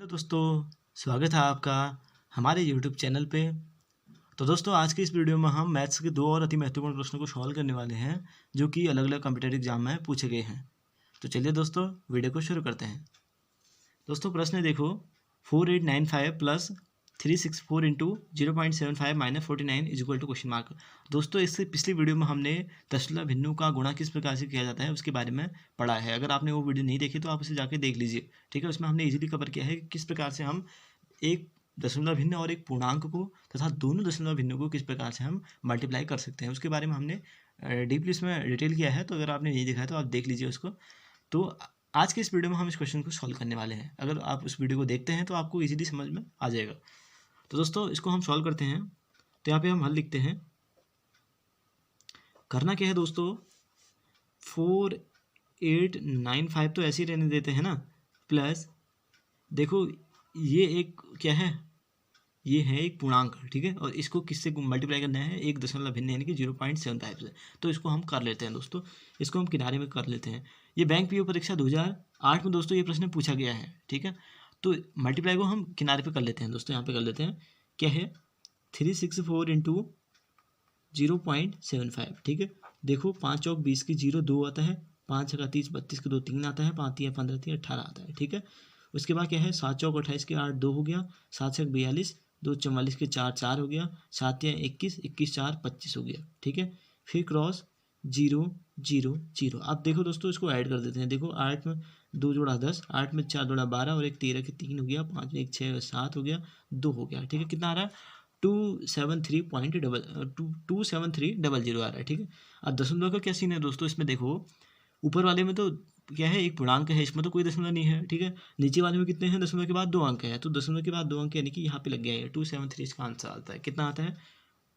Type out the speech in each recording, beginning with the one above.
Hello दोस्तों, स्वागत है आपका हमारे यूट्यूब चैनल पे। तो दोस्तों, आज की इस वीडियो में हम मैथ्स के दो और अति महत्वपूर्ण प्रश्नों को सॉल्व करने वाले हैं जो कि अलग अलग कॉम्पिटिटिव एग्जाम में पूछे गए हैं। तो चलिए दोस्तों, वीडियो को शुरू करते हैं। दोस्तों, प्रश्न देखो, 4895 plus 364 into 0.75 minus 49 is equal to question mark. दोस्तों, इससे पिछली वीडियो में हमने दशमलव भिन्नों का गुणा किस प्रकार से किया जाता है उसके बारे में पढ़ा है। अगर आपने वो वीडियो नहीं देखी तो आप उसे जाके देख लीजिए, ठीक है। उसमें हमने इजीली कवर किया है कि किस प्रकार से हम एक दशमलव भिन्न और एक पूर्णांक को तथा दोनों दशमलव भिन्नों को किस प्रकार से हम मल्टीप्लाई कर सकते हैं, उसके बारे में हमने डीपली इसमें डिटेल किया है। तो अगर आपने नहीं देखा है तो आप देख लीजिए उसको। तो आज के इस वीडियो में हम इस क्वेश्चन को सॉल्व करने वाले हैं। अगर आप उस वीडियो को देखते हैं तो आपको इजीली समझ में आ जाएगा। तो दोस्तों, इसको हम सॉल्व करते हैं। तो यहाँ पे हम हल लिखते हैं। करना क्या है दोस्तों, 4895 तो ऐसे ही रहने देते हैं ना, प्लस देखो ये एक क्या है, ये है एक पूर्णांक, ठीक है। और इसको किससे मल्टीप्लाई करना है, एक दशमलव भिन्न यानी कि 0.75 से। तो इसको हम कर लेते हैं दोस्तों, इसको हम किनारे में कर लेते हैं। ये बैंक पीओ परीक्षा 2008 में दोस्तों ये प्रश्न पूछा गया है, ठीक है। तो मल्टीप्लाई को हम किनारे पे कर लेते हैं दोस्तों, यहाँ पे कर लेते हैं। क्या है, 364 इंटू 0.75, ठीक है। देखो 5 चौक 20 की 0 2 आता है, 5 छक्का 30 32 के 2 3 आता है, 5 3 15 3 18 आता है, ठीक है। उसके बाद क्या है, 7 चौक 28 के 8 2 हो गया, 7 छक 42 2 44 के 4 4 हो गया, 7 या 21 21 4 25 हो गया, ठीक है। फिर क्रॉस 0 0 0। अब देखो दोस्तों, इसको ऐड कर देते हैं। देखो 8 में 2 जोड़ा 10, 8 में 4 जोड़ा 12 और एक 13 के 3 हो गया, 5 में 1 6 7 हो गया, 2 हो गया, ठीक है। कितना आ रहा है, 273.00 आ रहा है, ठीक है। अब दशमलव का क्या सीन है दोस्तों, इसमें देखो ऊपर वाले में तो क्या है, एक पूर्णांक है, इसमें तो कोई दशमलव नहीं है, ठीक है। नीचे वाले में कितने हैं, दशमलव के बाद 2 अंक है, तो दशमलव के बाद 2 अंक यानी कि यहाँ पे लग गया है 273। इसका आंसर आता है, कितना आता है,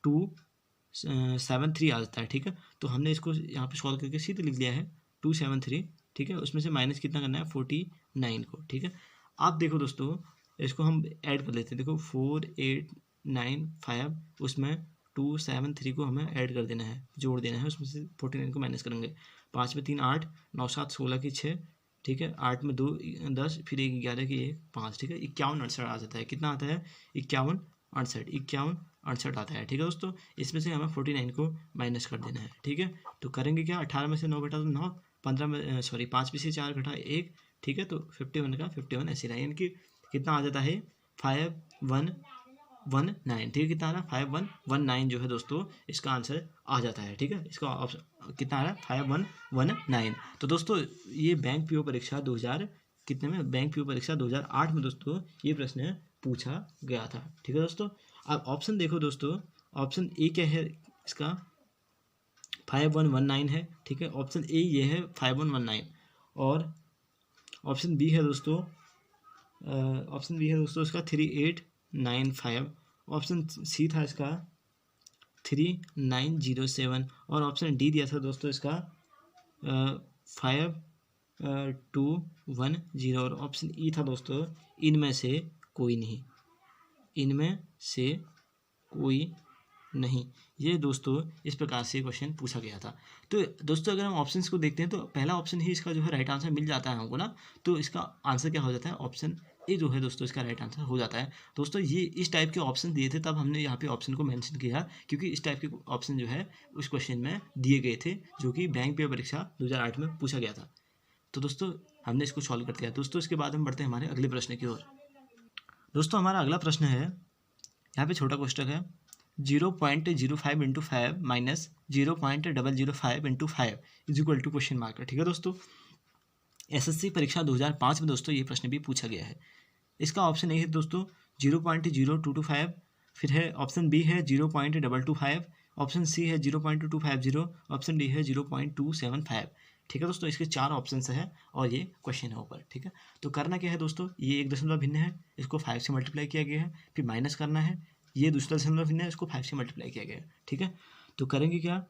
273 आता है, ठीक है। तो हमने इसको यहाँ पे सॉल्व करके सीधे लिख दिया है 273, ठीक है। उसमें से माइनस कितना करना है, 49 को, ठीक है। आप देखो दोस्तों, इसको हम ऐड कर लेते हैं। देखो 4895, उसमें 273 को हमें ऐड कर देना है, जोड़ देना है। उसमें से 49 को माइनस करेंगे। 5 में 3 8, 9 7 16 की 6, ठीक है। 8 में 2 10, फिर 1 11 की 1 5, ठीक है। 51 68 आ जाता है। कितना आता है, 51 68 आता है, ठीक है दोस्तों। इसमें से हमें 49 को माइनस कर देना है, ठीक है। तो करेंगे क्या, 18 में से 9 घटा तो 9, 15 में 5 में से 4 घटा 1, ठीक है। तो 51 का 51 ऐसे रहा, यानी कि कितना आ जाता है, 5119, ठीक है। कितना आ रहा है, 5119 जो है दोस्तों, इसका आंसर आ जाता है, ठीक है। इसका ऑप्शन कितना आ रहा है, 5119। तो दोस्तों, ये बैंक पीओ परीक्षा 2000 कितने में, बैंक पीओ परीक्षा 2008 में दोस्तों ये प्रश्न पूछा गया था, ठीक है दोस्तों। अब ऑप्शन देखो दोस्तों, ऑप्शन ए क्या है इसका, 5119 है, ठीक है। ऑप्शन ए ये है 5119। और ऑप्शन बी है दोस्तों, इसका 3895। ऑप्शन सी था इसका 3907। और ऑप्शन डी दिया था दोस्तों इसका 5210। और ऑप्शन ई था दोस्तों, इनमें से कोई नहीं, इनमें से कोई नहीं। ये दोस्तों इस प्रकार से क्वेश्चन पूछा गया था। तो दोस्तों, अगर हम ऑप्शंस को देखते हैं तो पहला ऑप्शन ही इसका जो है राइट आंसर मिल जाता है हमको ना। तो इसका आंसर क्या हो जाता है, ऑप्शन ए जो है दोस्तों इसका राइट आंसर हो जाता है। दोस्तों, ये इस टाइप के ऑप्शन दिए थे, तब हमने यहाँ पे ऑप्शन को मेंशन किया, क्योंकि इस टाइप के ऑप्शन जो है उस क्वेश्चन में दिए गए थे, जो कि बैंक पे परीक्षा 2008 में पूछा गया था। तो दोस्तों, हमने इसको सॉल्व कर दिया। दोस्तों, इसके बाद हम बढ़ते हैं हमारे अगले प्रश्न की ओर। दोस्तों, हमारा अगला प्रश्न है, यहाँ पे छोटा कोष्टक है, 0.05 into 5 minus 0.005 into 5 is equal to question mark, ठीक है दोस्तों। एसएससी परीक्षा 2005 में दोस्तों ये प्रश्न भी पूछा गया है। इसका ऑप्शन ए है दोस्तों 0.0225, फिर है ऑप्शन बी है 0.225, ऑप्शन सी है 0.2250, ऑप्शन डी है 0.275, ठीक है दोस्तों। इसके 4 ऑप्शन है और ये क्वेश्चन है ऊपर, ठीक है। तो करना क्या है दोस्तों, ये एक दशमलव भिन्न है, इसको 5 से मल्टीप्लाई किया गया है, फिर माइनस करना है। ये दूसरा दशमलव भिन्न है, इसको 5 से मल्टीप्लाई किया गया है, ठीक है। तो करेंगे क्या,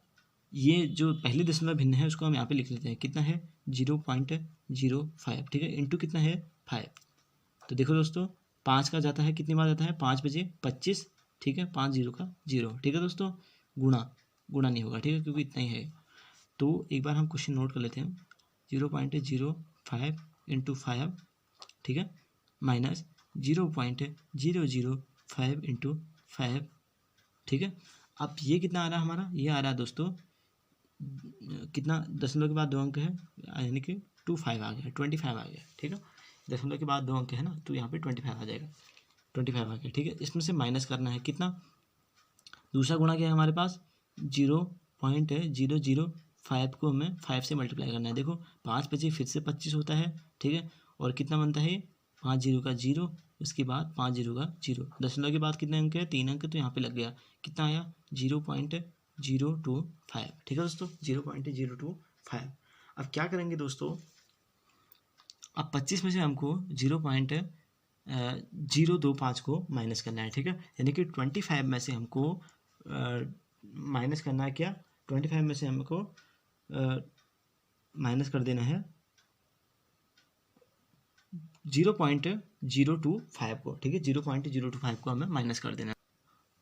ये जो पहले दशमलव भिन्न है उसको हम यहाँ पे लिख लेते हैं। कितना है, 0.05, ठीक है, इंटू कितना है, 5। तो देखो दोस्तों, 5 का जाता है, कितनी बार जाता है, 5 बजे 25, ठीक है। 5 0 का 0, ठीक है दोस्तों। गुणा नहीं होगा, ठीक है, क्योंकि इतना ही है। तो एक बार हम क्वेश्चन नोट कर लेते हैं, 0.05 इंटू 5, ठीक है, माइनस 0.005 इंटू 5, ठीक है। अब ये कितना आ रहा है हमारा, ये आ रहा है दोस्तों कितना, दशमलव के बाद 2 अंक है यानी कि 25 आ गया, 25 आ गया, ठीक है। दशमलव के बाद 2 अंक है ना, तो यहाँ पे 25 आ जाएगा, 25 आ गया, ठीक है। इसमें से माइनस करना है कितना, दूसरा गुणा क्या है हमारे पास 0.005 को हमें 5 से मल्टीप्लाई करना है। देखो 5 बचे फिर से 25 होता है, ठीक है। और कितना बनता है 5 जीरो का 0, उसके बाद 5 जीरो का 0, दशमलव के बाद कितने अंक है 3 अंक, तो यहाँ पे लग गया कितना आया 0.025, ठीक है दोस्तों 0.025। अब क्या करेंगे दोस्तों, अब 25 में से हमको 0.025 को माइनस करना है, ठीक है। यानी कि 25 में से हमको माइनस करना है क्या, 25 में से हमको माइनस कर देना है 0.025 को, ठीक है। 0.025 को हमें माइनस कर देना है।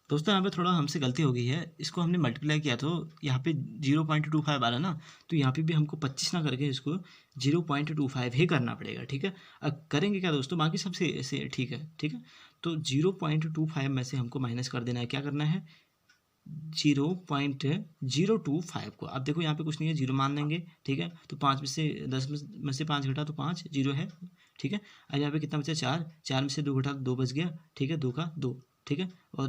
दोस्तों यहाँ पे थोड़ा हमसे गलती हो गई है, इसको हमने मल्टीप्लाई किया तो यहाँ पे 0.25 आ रहा ना, तो यहाँ पे भी हमको 25 ना करके इसको 0.25 ही करना पड़ेगा, ठीक है। अब करेंगे क्या दोस्तों, बाकी सब से ठीक है, ठीक है। तो 0.25 में से हमको माइनस कर देना है, क्या करना है 0.025 को। अब देखो यहाँ पे कुछ नहीं है, 0 मान लेंगे, ठीक है। तो 5 में से 10 में से 5 घटा तो 5, 0 है, ठीक है। अब यहाँ पे कितना बचा 4, 4 में से 2 घटा तो 2 बच गया, ठीक है, 2 का 2, ठीक है। और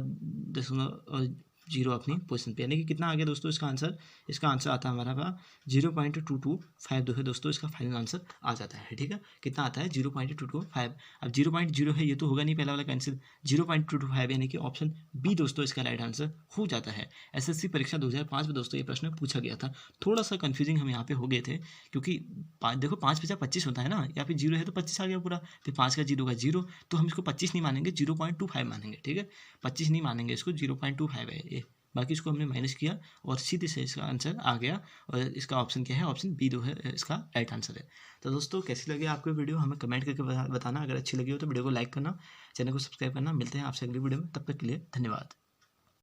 दशमलव और 0 अपनी पोजीशन पे, यानी कि कितना आ गया दोस्तों इसका आंसर, इसका आंसर आता है हमारा पास 0.225 है दोस्तों, इसका फाइनल आंसर आ जाता है, ठीक है। कितना आता है 0.225। अब 0.0 है ये तो होगा नहीं पहला वाला कैंसिल, 0.225 यानी कि ऑप्शन बी दोस्तों इसका राइट आंसर हो जाता है। एसएससी परीक्षा 2005 में दोस्तों ये प्रश्न पूछा गया था, थोड़ा सा कन्फ्यूजिंग हम यहाँ पे हो गए थे, क्योंकि देखो 5 बचा 25 होता है ना, या फिर 0 है तो 25 आ गया पूरा, फिर 5 का 0 का 0, तो हम इसको 25 नहीं मानेंगे 0.25 मानेंगे, ठीक है। 25 नहीं मानेंगे इसको, 0.25 है ये, बाकी इसको हमने माइनस किया और सीधे से इसका आंसर आ गया। और इसका ऑप्शन क्या है, ऑप्शन बी दो है इसका राइट आंसर है। तो दोस्तों कैसी लगी आपको वीडियो हमें कमेंट करके बताना, अगर अच्छी लगी हो तो वीडियो को लाइक करना, चैनल को सब्सक्राइब करना। मिलते हैं आपसे अगली वीडियो में, तब तक के लिए धन्यवाद।